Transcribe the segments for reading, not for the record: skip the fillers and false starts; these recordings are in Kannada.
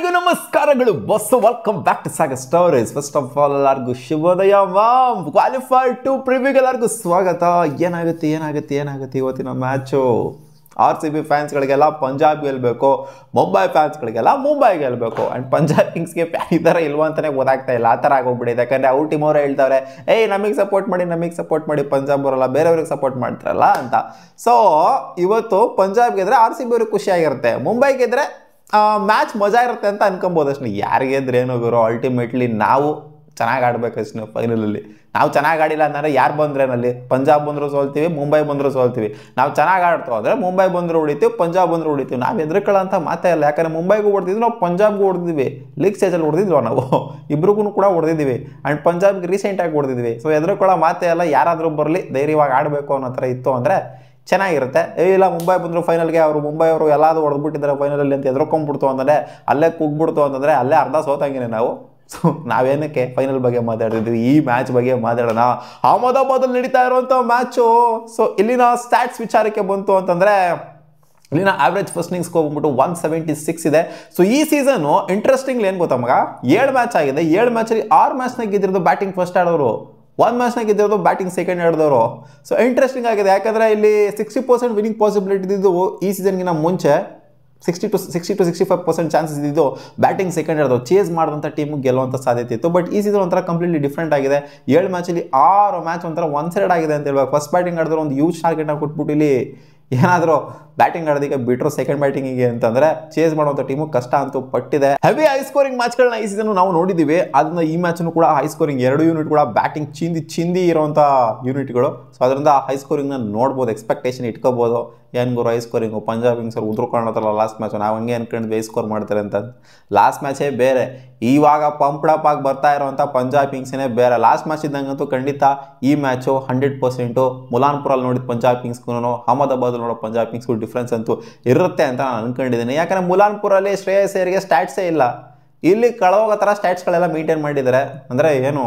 ಎಲ್ಲರಿಗೂ ನಮಸ್ಕಾರಗಳು ಬಸ್ welcome back to Sagar stories. First of all ಎಲ್ಲರಿಗೂ ಶುಭೋದಯ ಮಾಮ್. ಕ್ವಾಲಿಫೈಡ್ ಟು ಪ್ರಿವ್ಯೂಗೆ ಎಲ್ಲರಿಗೂ ಸ್ವಾಗತ. ಏನಾಗುತ್ತೆ ಇವತ್ತಿನ ಮ್ಯಾಚು. RCB ಫ್ಯಾನ್ಸ್ಗಳಿಗೆಲ್ಲ ಪಂಜಾಬ್ ಗೆಲ್ಲಬೇಕು, ಮುಂಬೈ ಫ್ಯಾನ್ಸ್ಗಳಿಗೆಲ್ಲ ಮುಂಬೈ ಗೆಲ್ಲಬೇಕು. ಆ್ಯಂಡ್ ಪಂಜಾಬ್ ಕಿಂಗ್ಸ್ಗೆ ಈ ಥರ ಇಲ್ವಾ ಅಂತಲೇ ಗೊತ್ತಾಗ್ತಾ ಇಲ್ಲ. ಆ ಥರ ಆಗೋಗ್ಬಿಟ್ಟಿದೆ. ಯಾಕಂದರೆ ಅವ್ರ ಟೀಮ್ ಅವರೇ ಹೇಳ್ತಾರೆ, ನಮಗೆ ಸಪೋರ್ಟ್ ಮಾಡಿ ಪಂಜಾಬ್ ಅವರಲ್ಲ ಬೇರೆಯವ್ರಿಗೆ ಸಪೋರ್ಟ್ ಮಾಡ್ತಾರಲ್ಲ ಅಂತ. ಸೊ ಇವತ್ತು ಪಂಜಾಬ್ ಗೆದ್ರೆ RCB ಅವ್ರಿಗೆ ಖುಷಿಯಾಗಿರುತ್ತೆ, ಮುಂಬೈ ಗೆದ್ರೆ ಮ್ಯಾಚ್ ಮಜಾ ಇರುತ್ತೆ ಅಂತ ಅನ್ಕೊಬೋದು ಅಷ್ಟೇ. ಯಾರಿಗೆದ್ರೆ ಏನೋ ಗುರು, ಅಲ್ಟಿಮೇಟ್ಲಿ ನಾವು ಚೆನ್ನಾಗಿ ಆಡ್ಬೇಕಷ್ಟೇ. ಫೈನಲಲ್ಲಿ ನಾವು ಚೆನ್ನಾಗಿ ಆಡಿಲ್ಲ ಅಂದರೆ ಯಾರು ಬಂದ್ರೇನಲ್ಲಿ, ಪಂಜಾಬ್ ಬಂದರೂ ಸೋಲ್ತೀವಿ, ಮುಂಬೈ ಬಂದರೂ ಸೋಲ್ತೀವಿ. ನಾವು ಚೆನ್ನಾಗಿ ಆಡ್ತೋ ಅಂದರೆ ಮುಂಬೈ ಬಂದರೂ ಹೊಡಿತೀವಿ, ಪಂಜಾಬ್ ಬಂದರೂ ಹೊಡಿತೀವಿ. ನಾವು ಹೆದರ್ಕೊಳ್ಳೋಂಥ ಮಾತೇ ಇಲ್ಲ. ಯಾಕಂದರೆ ಮುಂಬೈಗೂ ಹೊಡೆದಿದ್ವಿ, ನಾವು ಪಂಜಾಬ್ಗೂ ಹೊಡೆದಿದ್ವಿ. ಲೀಗ್ ಸ್ಟೇಜಲ್ಲಿ ಹೊಡೆದಿದ್ವಿ ನಾವು, ಇಬ್ರಿಗೂ ಕೂಡ ಹೊಡೆದಿದ್ದೀವಿ. ಆ್ಯಂಡ್ ಪಂಜಾಬ್ಗೆ ರೀಸೆಂಟಾಗಿ ಹೊಡೆದಿದ್ವಿ. ಸೊ ಹೆದರ್ಕೊಳ್ಳೋ ಮಾತೇ ಇಲ್ಲ. ಯಾರಾದರೂ ಬರಲಿ ಧೈರ್ಯವಾಗಿ ಆಡಬೇಕು ಅನ್ನೋ ಥರ ಇತ್ತು ಅಂದರೆ ಚೆನ್ನಾಗಿರುತ್ತೆ. ಇಲ್ಲ ಮುಂಬೈ ಬಂದರು ಫೈನಲ್ಗೆ, ಮುಂಬೈ ಅವರು ಎಲ್ಲಾದರೂ ಹೊಡೆದ್ಬಿಟ್ಟಿದ್ದಾರೆ ಫೈನಲಲ್ಲಿ ಅಂತ ಎದ್ರಕೊಂಡ್ಬಿಡ್ತು ಅಂತಂದರೆ, ಅಲ್ಲೇ ಕುಗ್ಬಿಡ್ತು ಅಂತಂದರೆ ಅಲ್ಲೇ ಅರ್ಧ ಸೋತಂಗೆ ನಾವು. ಸೊ ನಾವೇನಕ್ಕೆ ಫೈನಲ್ ಬಗ್ಗೆ ಮಾತಾಡ್ತಿದ್ವಿ, ಈ ಮ್ಯಾಚ್ ಬಗ್ಗೆ ಮಾತಾಡೋಣ. ಅಹಮದಾಬಾದಲ್ಲಿ ನಡೀತಾ ಇರುವಂಥ ಮ್ಯಾಚು. ಸೊ ಇಲ್ಲಿನ ಸ್ಟ್ಯಾಟ್ಸ್ ವಿಚಾರಕ್ಕೆ ಬಂತು ಅಂತಂದರೆ, ಇಲ್ಲಿನ ಆವ್ರೇಜ್ ಫಸ್ಟ್ ಇನ್ನಿಂಗ್ಸ್ ಹೋಗ್ಬಿಟ್ಟು 176 ಇದೆ. ಸೊ ಈ ಸೀಸನು ಇಂಟ್ರೆಸ್ಟಿಂಗ್ಲಿ ಏನು ಗೊತ್ತಾ ಮಗ, 7 ಮ್ಯಾಚ್ ಆಗಿದೆ. 7 ಮ್ಯಾಚಲ್ಲಿ 6 ಮ್ಯಾಚ್ನಾಗ ಗೆದ್ದಿರೋದು ಬ್ಯಾಟಿಂಗ್ ಫಸ್ಟ್ ಆಡೋರು, 1 ಮ್ಯಾಚ್ನಾಗ ಗೆದ್ದಿರೋದು ಬ್ಯಾಟಿಂಗ್ ಸೆಕೆಂಡ್ ಆಡಿದವರು. ಸೊ ಇಂಟ್ರೆಸ್ಟಿಂಗ್ ಆಗಿದೆ. ಯಾಕಂದರೆ ಇಲ್ಲಿ 60% ವಿನಿಂಗ್ ಪಾಸಿಬಿಲಿಟಿ ಇದ್ದು ಈ ಸೀಸನ್ಗಿನ ಮುಂಚೆ 60 to 65% ಚಾನ್ಸಸ್ ಇದ್ದಿದ್ದು ಬ್ಯಾಟಿಂಗ್ ಸೆಕೆಂಡ್ ಆಡಿದವು. ಚೇಸ್ ಮಾಡಿದಂಥ ಟೀಮಿಗೆ ಗೆಲ್ಲುವಂಥ ಸಾಧ್ಯತೆ ಇತ್ತು. ಬಟ್ ಈ ಸೀಸನ್ ಒಂಥರ ಕಂಪ್ಲೀಟ್ಲಿ ಡಿಫ್ರೆಂಟ್ ಆಗಿದೆ. 7 ಮ್ಯಾಚಲ್ಲಿ 6 ಮ್ಯಾಚ್ ಒಂಥರ ಒನ್ ಸೈಡ್ ಆಗಿದೆ ಅಂತ ಹೇಳ್ಬೇಕು. ಫಸ್ಟ್ ಬ್ಯಾಟಿಂಗ್ ಆಡಿದ್ರೆ ಒಂದು ಯೂಸ್ ಟಾರ್ಗೆಟ್ನ ಕೊಟ್ಬಿಟ್ಟು ಇಲ್ಲಿ ಏನಾದರೂ ಬ್ಯಾಟಿಂಗ್ ಆಡೋದಕ್ಕೆ ಬಿಟ್ಟರು ಸೆಕೆಂಡ್ ಬ್ಯಾಟಿಂಗಿಗೆ ಅಂತಂದರೆ ಚೇಸ್ ಮಾಡುವಂಥ ಟೀಮು ಕಷ್ಟ ಅಂತೂ ಪಟ್ಟಿದೆ. ಹೆವಿ ಹೈ ಸ್ಕೋರಿಂಗ್ ಮ್ಯಾಚ್ಗಳನ್ನ ಈ ಸೀಸನ್ ನಾವು ನೋಡಿದ್ದೀವಿ. ಅದನ್ನ ಈ ಮ್ಯಾಚ್ನು ಕೂಡ ಹೈ ಸ್ಕೋರಿಂಗ್ 2 ಯೂನಿಟ್ ಕೂಡ ಬ್ಯಾಟಿಂಗ್ ಚಿಂದಿ ಇರುವಂಥ ಯೂನಿಟ್ಗಳು. ಸೊ ಅದರಿಂದ ಹೈ ಸ್ಕೋರಿಂಗ್ನ ನೋಡ್ಬೋದು, ಎಕ್ಸ್ಪೆಕ್ಟೇಷನ್ ಇಟ್ಕೋಬೋದು. ಏನು ಗುರು ಹೈ ಸ್ಕೋರಿಂಗು, ಪಂಜಾಬ್ ಕಿಂಗ್ಸ್ ಅವ್ರು ಉದ್ರಕೊಳ್ಳೋತಾರಲ್ಲ ಲಾಸ್ಟ್ ಮ್ಯಾಚ್, ನಾವು ಹಂಗೆ ಅನ್ಕೊಂಡ್ವಿ ಹೈ ಸ್ಕೋರ್ ಮಾಡ್ತಾರೆ ಅಂತ. ಲಾಸ್ಟ್ ಮ್ಯಾಚೇ ಬೇರೆ, ಇವಾಗ ಪಂಪ್ಡಪ್ ಆಗಿ ಬರ್ತಾ ಇರೋವಂಥ ಪಂಜಾಬ್ ಕಿಂಗ್ಸೇ ಬೇರೆ. ಲಾಸ್ಟ್ ಮ್ಯಾಚ್ ಇದ್ದಂಗಂತೂ ಖಂಡಿತ ಈ ಮ್ಯಾಚು 100% ಮುಲಾನ್ಪುರಲ್ಲಿ ನೋಡಿದ ಪಂಜಾಬ್ ಕಿಂಗ್ಸ್ಗೂ ಅಹಮದಾಬಾದ್ ನೋಡೋ ಪಂಜಾಬ್ ಕಿಂಗ್ಸ್ಗೂ ಡಿಫ್ರೆನ್ಸ್ ಅಂತೂ ಇರುತ್ತೆ ಅಂತ ನಾನು ಅನ್ಕೊಂಡಿದ್ದೀನಿ. ಯಾಕಂದರೆ ಮುಲಾನ್ಪುರಲ್ಲಿ ಶ್ರೇಯಸ್ ಅಯ್ಯರ್ಗೆ ಸ್ಟ್ಯಾಟ್ಸೇ ಇಲ್ಲ. ಇಲ್ಲಿ ಕಳೋಗೋ ಥರ ಸ್ಟ್ಯಾಟ್ಸ್ಗಳೆಲ್ಲ ಮೇಂಟೈನ್ ಮಾಡಿದ್ದಾರೆ. ಅಂದರೆ ಏನು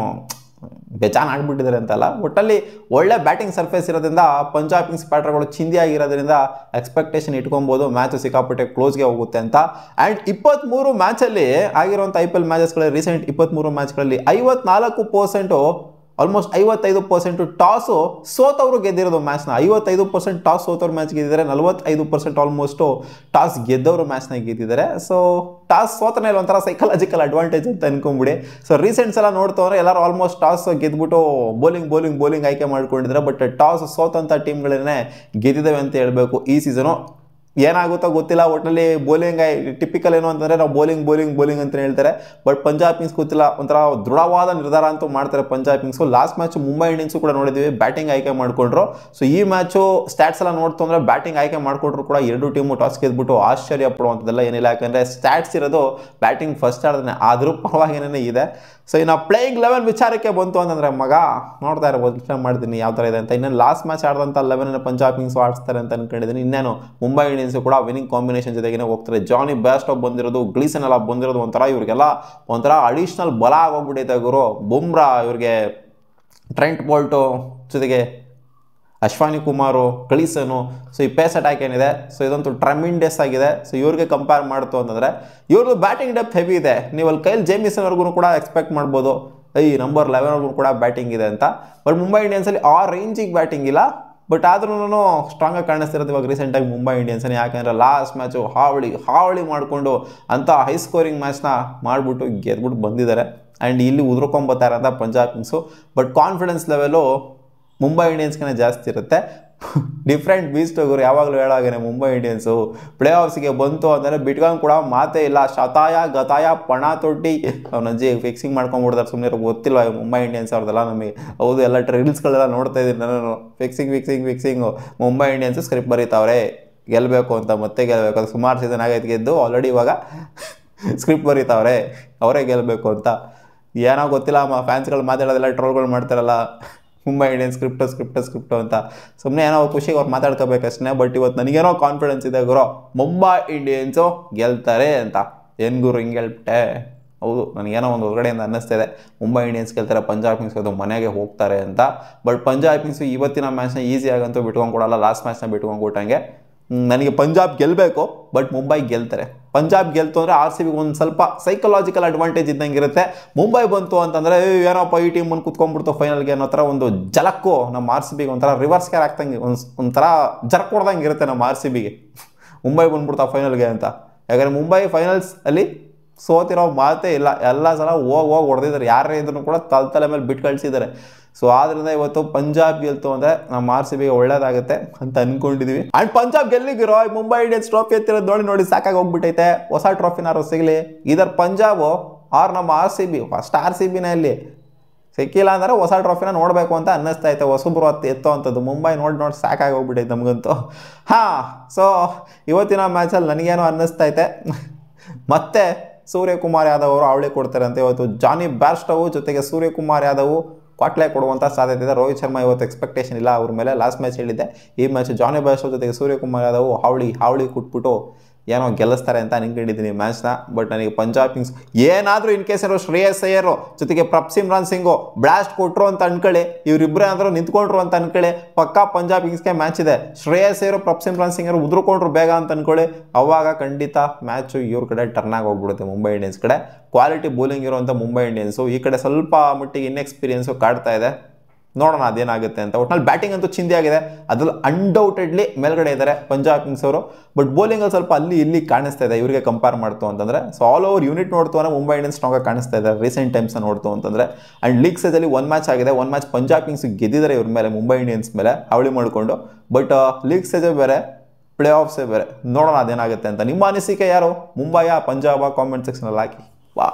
ಬೇಜಾನ್ ಆಗಿಬಿಟ್ಟಿದ್ದಾರೆ ಅಂತಲ್ಲ, ಒಟ್ಟಲ್ಲಿ ಒಳ್ಳೆ ಬ್ಯಾಟಿಂಗ್ ಸರ್ಫೇಸ್ ಇರೋದ್ರಿಂದ ಪಂಜಾಬ್ ಕಿಂಗ್ಸ್ ಬ್ಯಾಟರ್ಗಳು ಚಿಂದಿ ಆಗಿರೋದ್ರಿಂದ ಎಕ್ಸ್ಪೆಕ್ಟೇಷನ್ ಇಟ್ಕೊಬೋದು ಮ್ಯಾಚು ಸಿಕ್ಕಾಪಟ್ಟೆ ಕ್ಲೋಸ್ಗೆ ಹೋಗುತ್ತೆ ಅಂತ. ಆ್ಯಂಡ್ 23 ಮ್ಯಾಚಲ್ಲಿ ಆಗಿರುವಂಥ IPL ಮ್ಯಾಚಸ್ಗಳಲ್ಲಿ, ರೀಸೆಂಟ್ 23 ಮ್ಯಾಚ್ಗಳಲ್ಲಿ 54%, ಆಲ್ಮೋಸ್ಟ್ 55% ಟಾಸು ಸೋತವರು ಗೆದ್ದಿರೋದು ಮ್ಯಾಚ್ನ. 55% ಟಾಸ್ ಸೋತವ್ರು ಮ್ಯಾಚ್ ಗೆದ್ದಿದ್ದಾರೆ, 45% ಆಲ್ಮೋಸ್ಟು ಟಾಸ್ ಗೆದ್ದವರು ಮ್ಯಾಚ್ನ ಗೆದ್ದಿದ್ದಾರೆ. ಸೊ ಟಾಸ್ ಸೋತನೇ ಒಂಥರ ಸೈಕಲಾಜಿಕಲ್ ಅಡ್ವಾಂಟೇಜ್ ಅಂತ ಅನ್ಕೊಂಬಿಡಿ. ಸೊ ರೀಸೆಂಟ್ಸ್ ಎಲ್ಲ ನೋಡ್ತವ್ರೆ ಎಲ್ಲರೂ ಆಲ್ಮೋಸ್ಟ್ ಟಾಸ್ ಗೆದ್ಬಿಟ್ಟು ಬೌಲಿಂಗ್ ಆಯ್ಕೆ ಮಾಡ್ಕೊಂಡಿದ್ದಾರೆ. ಬಟ್ ಟಾಸ್ ಸೋತಂಥ ಟೀಮ್ಗಳನ್ನೇ ಗೆದ್ದಿದ್ದಾವೆ ಅಂತ ಹೇಳಬೇಕು ಈ ಸೀಸನು. ಏನಾಗುತ್ತೋ ಗೊತ್ತಿಲ್ಲ. ಒಟ್ಟಿನಲ್ಲಿ ಬೌಲಿಂಗ್ ಟಿಪಿಕಲ್ ಏನು ಅಂತಂದರೆ ನಾವು ಬೌಲಿಂಗ್ ಅಂತ ಹೇಳ್ತಾರೆ. ಬಟ್ ಪಂಜಾಬ್ ಕಿಂಗ್ಸ್ ಗೊತ್ತಿಲ್ಲ, ಒಂಥರ ದೃಢವಾದ ನಿರ್ಧಾರ ಅಂತೂ ಮಾಡ್ತಾರೆ Punjab Kings. Last match Mumbai Indians ಕೂಡ ನೋಡಿದ್ವಿ, ಬ್ಯಾಟಿಂಗ್ ಆಯ್ಕೆ ಮಾಡಿಕೊಂಡ್ರು. ಸೊ ಈ ಮ್ಯಾಚು ಸ್ಟ್ಯಾಟ್ಸ್ ಎಲ್ಲ ನೋಡ್ತು ಅಂದರೆ ಬ್ಯಾಟಿಂಗ್ ಆಯ್ಕೆ ಮಾಡಿಕೊಂಡ್ರು ಕೂಡ 2 ಟೀಮು ಟಾಸ್ ಗೆದ್ಬಿಟ್ಟು ಆಶ್ಚರ್ಯ ಪಡುವಂಥದ್ದೆಲ್ಲ ಏನಿಲ್ಲ. ಯಾಕಂದರೆ ಸ್ಟ್ಯಾಟ್ಸ್ ಇರೋದು ಬ್ಯಾಟಿಂಗ್ ಫಸ್ಟ್ ಆಡಿದ್ರೆ ಆದರೂ ಪರವಾಗಿನೇ ಇದೆ. ಸೊ ಇನ್ನು ಪ್ಲೇಯಿಂಗ್ 11 ವಿಚಾರಕ್ಕೆ ಬಂತು ಅಂತಂದರೆ ಮಗ ನೋಡ್ತಾ ಇರ್ಬೋದು, ಯೋಚನೆ ಮಾಡ್ತೀನಿ ಯಾವ ಥರ ಇದೆ ಅಂತ. ಇನ್ನೇನು ಲಾಸ್ಟ್ ಮ್ಯಾಚ್ ಆಡಿದಂಥ 11 ಪಂಜಾಬ್ ಕಿಂಗ್ಸ್ ಆಡಿಸ್ತಾರೆ ಅಂತ ಅನ್ಕೊಂಡಿದ್ದೀನಿ. ಇನ್ನೇನು ಮುಂಬೈ ಇಂಡಿಯನ್ಸ್ ಕೂಡ ವಿನಿಂಗ್ ಕಾಂಬಿನೇಷನ್ ಜೊತೆಗೇ ಹೋಗ್ತಾರೆ. ಜಾನಿ ಬೇರ್ಸ್ಟೋ ಬಂದಿರೋದು, ಗ್ಲೀಸನ್ ಎಲ್ಲ ಬಂದಿರೋದು ಒಂಥರ ಇವ್ರಿಗೆಲ್ಲ ಒಂಥರ ಅಡಿಷ್ನಲ್ ಬಲ ಆಗೋಗ್ಬಿಟ್ಟೈತೆ ಗುರು. ಬುಮ್ರಾ, ಇವ್ರಿಗೆ ಟ್ರೆಂಟ್ ಬೋಲ್ಟು ಜೊತೆಗೆ ಅಶ್ವಾನಿ ಕುಮಾರು, ಗ್ಲೀಸನು. ಸೊ ಈ ಪೇಸ್ ಅಟ್ಯಾಕ್ ಏನಿದೆ, ಸೊ ಇದಂತೂ ಟ್ರೆಮೆಂಡಸ್ ಆಗಿದೆ. ಸೊ ಇವ್ರಿಗೆ ಕಂಪೇರ್ ಮಾಡ್ತು ಅಂತಂದರೆ ಇವ್ರದ್ದು ಬ್ಯಾಟಿಂಗ್ ಡೆಪ್ತ್ ಹೆವಿ ಇದೆ. ನೀವು ಅಲ್ಲಿ ಕೈಲ್ ಜೇಮಿಸನ್ವರೆಗೂ ಕೂಡ ಎಕ್ಸ್ಪೆಕ್ಟ್ ಮಾಡ್ಬೋದು, ನಂಬರ್ 11 ಕೂಡ ಬ್ಯಾಟಿಂಗ್ ಇದೆ ಅಂತ. ಬಟ್ ಮುಂಬೈ ಇಂಡಿಯನ್ಸಲ್ಲಿ ಆ ರೇಂಜಿಗೆ ಬ್ಯಾಟಿಂಗ್ ಇಲ್ಲ. ಬಟ್ ಆದ್ರೂ ಸ್ಟ್ರಾಂಗಾಗಿ ಕಾಣಿಸ್ತಿರೋದು ಇವಾಗ ರೀಸೆಂಟಾಗಿ ಮುಂಬೈ ಇಂಡಿಯನ್ಸನ್ನೇ. ಯಾಕಂದರೆ ಲಾಸ್ಟ್ ಮ್ಯಾಚು ಹಾವಳಿ ಮಾಡಿಕೊಂಡು ಅಂಥ ಹೈ ಸ್ಕೋರಿಂಗ್ ಮ್ಯಾಚ್ನ ಮಾಡಿಬಿಟ್ಟು ಗೆದ್ಬಿಟ್ಟು ಬಂದಿದ್ದಾರೆ. ಆ್ಯಂಡ್ ಇಲ್ಲಿ ಉದ್ರಕೊಂಬತ್ತಾರೆ Punjab kings. But confidence level Mumbai ಇಂಡಿಯನ್ಸ್ಗೆ ಜಾಸ್ತಿ ಇರುತ್ತೆ. ಡಿಫ್ರೆಂಟ್ ಬೀಸ್ಟ್ ಹೋಗೋರು ಯಾವಾಗಲೂ ಹೇಳಾಗೇನೆ ಮುಂಬೈ ಇಂಡಿಯನ್ಸು ಪ್ಲೇ ಆಫ್ಸ್ಗೆ ಬಂತು ಅಂದರೆ ಬಿಟ್ಕೊಂಡು ಕೂಡ ಮಾತೇ ಇಲ್ಲ. ಶತಾಯ ಗತಾಯ ಪಣ ತೊಟ್ಟಿ ಅವನಜ್ಜಿ ಫಿಕ್ಸಿಂಗ್ ಮಾಡ್ಕೊಂಡ್ಬಿಡ್ತಾರೆ. ಸುಮ್ಮನೆ ಗೊತ್ತಿಲ್ಲ ಮುಂಬೈ ಇಂಡಿಯನ್ಸ್ ಅವ್ರದ್ದೆಲ್ಲ ನಮಗೆ. ಹೌದು, ಎಲ್ಲ ರೀಲ್ಸ್ಗಳೆಲ್ಲ ನೋಡ್ತಾ ಇದ್ದೀನಿ ನಾನು. ಫಿಕ್ಸಿಂಗು ಮುಂಬೈ ಇಂಡಿಯನ್ಸು ಸ್ಕ್ರಿಪ್ಟ್ ಬರೀತಾವ್ರೆ ಗೆಲ್ಲಬೇಕು ಅಂತ, ಮತ್ತೆ ಗೆಲ್ಲಬೇಕು. ಅದು ಸುಮಾರು ಸೀಸನ್ ಆಗೈತೆ ಗೆದ್ದು, ಆಲ್ರೆಡಿ ಇವಾಗ ಸ್ಕ್ರಿಪ್ಟ್ ಬರೀತಾವ್ರೆ ಅವರೇ ಗೆಲ್ಲಬೇಕು ಅಂತ. ಏನೋ ಗೊತ್ತಿಲ್ಲ, ಫ್ಯಾನ್ಸ್ಗಳು ಮಾತಾಡೋದೆಲ್ಲ ಟ್ರೋಲ್ಗಳು ಮಾಡ್ತಾರಲ್ಲ, ಮುಂಬೈ ಇಂಡಿಯನ್ಸ್ ಸ್ಕ್ರಿಪ್ಟು ಅಂತ. ಸುಮ್ಮನೆ ಏನೋ ಖುಷಿಗೆ ಅವ್ರು ಮಾತಾಡ್ಕೋಬೇಕಷ್ಟೇ. ಬಟ್ ಇವತ್ತು ನನಗೇನೋ ಕಾನ್ಫಿಡೆನ್ಸ್ ಇದೆ ಗುರು, ಮುಂಬೈ ಇಂಡಿಯನ್ಸು ಗೆಲ್ತಾರೆ ಅಂತ. ಏನು ಗುರು ಹಿಂಗೆ ಹೇಳ್ಬಿಟ್ಟೆ? ಹೌದು, ನನಗೇನೋ ಒಂದು ಹೊರಗಡೆಯಿಂದ ಅನ್ನಿಸ್ತಾ ಇದೆ ಮುಂಬೈ ಇಂಡಿಯನ್ಸ್ ಗೆಲ್ತಾರೆ, ಪಂಜಾಬ್ ಕಿಂಗ್ಸ್ ಅದು ಮನೆಗೆ ಹೋಗ್ತಾರೆ ಅಂತ. ಬಟ್ ಪಂಜಾಬ್ ಕಿಂಗ್ಸು ಇವತ್ತಿನ ಮ್ಯಾಚ್ನ ಈಸಿಯಾಗಂತೂ ಬಿಟ್ಕೊಂಡು ಕೊಡಲ್ಲ, ಲಾಸ್ಟ್ ಮ್ಯಾಚ್ನ ಬಿಟ್ಕೊಂಡು ಕೊಟ್ಟಂಗೆ. ನನಗೆ ಪಂಜಾಬ್ ಗೆಲ್ಲಬೇಕು, ಬಟ್ ಮುಂಬೈ ಗೆಲ್ತಾರೆ. ಪಂಜಾಬ್ ಗೆಲ್ತು ಅಂದರೆ ಆರ್ ಸಿ ಬಿಗೆ ಒಂದು ಸ್ವಲ್ಪ ಸೈಕಲಾಜಿಕಲ್ ಅಡ್ವಾಂಟೇಜ್ ಇದ್ದಂಗೆ ಇರುತ್ತೆ. ಮುಂಬೈ ಬಂತು ಅಂತಂದರೆ ಏನೋಪ್ಪ ಈ ಟೀಮ್ ಮುಂದೆ ಕುತ್ಕೊಂಡ್ಬಿಡ್ತು ಫೈನಲ್ಗೆ ಅನ್ನೋ ಥರ ಒಂದು ಜಲಕ್ಕು ನಮ್ಮ ಆರ್ ಸಿ ಬಿಗೆ ಒಂಥರ ರಿವರ್ಸ್ ಕ್ಯಾರ್ ಆಗ್ತಂಗೆ ಒಂಥರ ಜರ್ಕ್ ಹೊಡ್ದಂಗೆ ಇರುತ್ತೆ ನಮ್ಮ ಆರ್ ಸಿ ಬಿಗೆ. ಮುಂಬೈ ಬಂದ್ಬಿಡ್ತಾ ಫೈನಲ್ಗೆ ಅಂತ. ಯಾಕಂದರೆ ಮುಂಬೈ ಫೈನಲ್ಸ್ ಅಲ್ಲಿ ಸೋತಿರೋ ಮಾತೇ ಇಲ್ಲ, ಎಲ್ಲ ಸಲ ಹೋಗಿ ಹೊಡೆದಿದ್ದಾರೆ, ಯಾರೇ ಇದ್ರೂ ಕೂಡ ತಲೆ ಮೇಲೆ ಬಿಟ್ಟು ಕಳಿಸಿದ್ದಾರೆ. ಸೊ ಆದ್ರಿಂದ ಇವತ್ತು ಪಂಜಾಬ್ ಗೆಲ್ತು ಅಂದರೆ ನಮ್ಮ ಆರ್ ಸಿ ಬಿಗೆ ಒಳ್ಳೇದಾಗುತ್ತೆ ಅಂತ ಅನ್ಕೊಂಡಿದೀವಿ. ಅಂಡ್ ಪಂಜಾಬ್ ಗೆಲ್ಲಿಗಿರೋ ಮುಂಬೈ ಇಂಡಿಯನ್ಸ್ ಟ್ರೋಫಿ ಎತ್ತಿರೋದು ನೋಡಿ ಸಾಕಾಗಿ ಹೋಗ್ಬಿಟ್ಟೈತೆ. ಹೊಸ ಟ್ರೋಫಿನಾರು ಸಿಗಲಿ, ಇದರ ಪಂಜಾಬು ಆರ್ ನಮ್ಮ R C B, first R C ಬಿನೇ ಇಲ್ಲಿ ಸಿಕ್ಕಿಲ್ಲ ಅಂದರೆ ಹೊಸ ಟ್ರೋಫಿನ ನೋಡಬೇಕು ಅಂತ ಅನ್ನಿಸ್ತಾ ಐತೆ. ಹೊಸಬ್ರು ಎತ್ತೋ ಅಂಥದ್ದು ಮುಂಬೈ ನೋಡಿ ಸಾಕಾಗಿ ಹೋಗ್ಬಿಟ್ಟೈತೆ ನಮಗಂತೂ. ಸೊ ಇವತ್ತಿನ ಮ್ಯಾಚಲ್ಲಿ ನನಗೇನೋ ಅನ್ನಿಸ್ತೈತೆ ಮತ್ತೆ ಸೂರ್ಯಕುಮಾರ್ ಯಾದವ್ ಅವರು ಅವಳಿ ಕೊಡ್ತಾರೆ ಅಂತ. ಇವತ್ತು ಜಾನಿ ಬ್ಯಾರ್ಸ್ಟೋವು ಜೊತೆಗೆ ಸೂರ್ಯಕುಮಾರ್ ಯಾದವ್ ಕ್ವಾಟ್ಲೆ ಕೊಡುವಂಥ ಸಾಧ್ಯತೆ ಇದೆ. ರೋಹಿತ್ ಶರ್ಮಾ ಇವತ್ತು ಎಕ್ಸ್ಪೆಕ್ಟೇಷನ್ ಇಲ್ಲ ಅವ್ರ ಮೇಲೆ. ಲಾಸ್ಟ್ ಮ್ಯಾಚ್ ಹೇಳಿದ್ದೆ, ಈ ಮ್ಯಾಚ್ ಜಾನಿ ಬ್ಯಾರ್ಸ್ಟೋ ಜೊತೆಗೆ ಸೂರ್ಯಕುಮಾರ್ ಯಾದವ್ ಹಾವಳಿ ಕೊಟ್ಬಿಟ್ಟು ಏನೋ ಗೆಲ್ಲಿಸ್ತಾರೆ ಅಂತ ಅನ್ಕೊಂಡಿದ್ದೀನಿ ಮ್ಯಾಚ್ನ. ಬಟ್ ನನಗೆ ಪಂಜಾಬ್ ಕಿಂಗ್ಸ್ ಏನಾದರೂ ಇನ್ ಕೇಸ್ ಇರೋ ಶ್ರೇಯಸ್ ಅಯ್ಯರು ಜೊತೆಗೆ ಪ್ರಭ್ಸಿಮ್ರಾನ್ ಸಿಂಗು ಬ್ಲಾಸ್ಟ್ ಕೊಟ್ಟರು ಅಂತ ಅನ್ಕೊಳ್ಳಿ, ಇವರಿಬ್ಬರೇ ಆದರೂ ನಿಂತ್ಕೊಂಡ್ರು ಅಂತ ಅನ್ಕೊಳ್ಳಿ, ಪಕ್ಕಾ ಪಂಜಾಬ್ ಕಿಂಗ್ಸ್ಗೆ ಮ್ಯಾಚ್ ಇದೆ. ಶ್ರೇಯಸ್ ಅಯ್ಯರು ಪ್ರಭ್ಸಿಮ್ರಾನ್ ಸಿಂಗ್ ಅವರು ಉದ್ರುಕೊಂಡ್ರು ಬೇಗ ಅಂತ ಅನ್ಕೊಳ್ಳಿ, ಅವಾಗ ಖಂಡಿತ ಮ್ಯಾಚು ಇವ್ರ ಕಡೆ ಟರ್ನ್ ಆಗಿ ಹೋಗ್ಬಿಡುತ್ತೆ ಮುಂಬೈ ಇಂಡಿಯನ್ಸ್ ಕಡೆ. ಕ್ವಾಲಿಟಿ ಬೌಲಿಂಗ್ ಇರುವಂಥ ಮುಂಬೈ ಇಂಡಿಯನ್ಸು ಈ ಕಡೆ ಸ್ವಲ್ಪ ಮಟ್ಟಿಗೆ ಇನ್ಎಕ್ಸ್ಪೀರಿಯನ್ಸು ಕಾಡ್ತಾ ಇದೆ. ನೋಡೋಣ ಅದೇನಾಗುತ್ತೆ ಅಂತ. ಒಟ್ನಲ್ಲಿ ಬ್ಯಾಟಿಂಗ್ ಅಂತೂ ಚಿಂದಿ ಆಗಿದೆ, ಅದ್ರಲ್ಲಿ ಅನ್ಡೌಟೆಡ್ಲಿ ಮೇಲ್ಗಡೆ ಇದ್ದಾರೆ ಪಂಜಾಬ್ ಕಿಂಗ್ಸ್ ಅವರು. ಬಟ್ ಬೌಲಿಂಗಲ್ಲಿ ಸ್ವಲ್ಪ ಅಲ್ಲಿ ಇಲ್ಲಿ ಕಾಣಿಸ್ತಾ ಇದೆ ಇವರಿಗೆ ಕಂಪೇರ್ ಮಾಡ್ತು ಅಂತಂದರೆ. ಸೊ ಆಲ್ ಓವರ್ ಯೂನಿಟ್ ನೋಡ್ತು ಅಂದರೆ ಮುಂಬೈ ಇಂಡಿಯನ್ಸ್ ಸ್ಟ್ರಾಂಗಾಗಿ ಕಾಣಿಸ್ತಾ ಇದೆ ರೀಸೆಂಟ್ ಟೈಮ್ಸ್ ನೋಡ್ತು ಅಂತಂದರೆ. ಆ್ಯಂಡ್ ಲೀಗ್ ಸ್ಟೇಜಲ್ಲಿ ಒಂದು ಮ್ಯಾಚ್ ಆಗಿದೆ, ಒಂದು ಮ್ಯಾಚ್ ಪಂಜಾಬ್ ಕಿಂಗ್ಸ್ ಗೆದ್ದಿದ್ದಾರೆ ಇವ್ರ ಮೇಲೆ, ಮುಂಬೈ ಇಂಡಿಯನ್ಸ್ ಮೇಲೆ ಹಾವಳಿ ಮಾಡಿಕೊಂಡು. ಬಟ್ ಲೀಗ್ ಸ್ಟೇಜೇ ಬೇರೆ, ಪ್ಲೇ ಆಫ್ಸೇ ಬೇರೆ. ನೋಡೋಣ ಅದೇನಾಗುತ್ತೆ ಅಂತ. ನಿಮ್ಮ ಅನಿಸಿಕೆ ಯಾರು, ಮುಂಬೈಯ ಪಂಜಾಬ? ಕಾಮೆಂಟ್ ಸೆಕ್ಷನಲ್ಲಿ ಹಾಕಿ. ವಾ.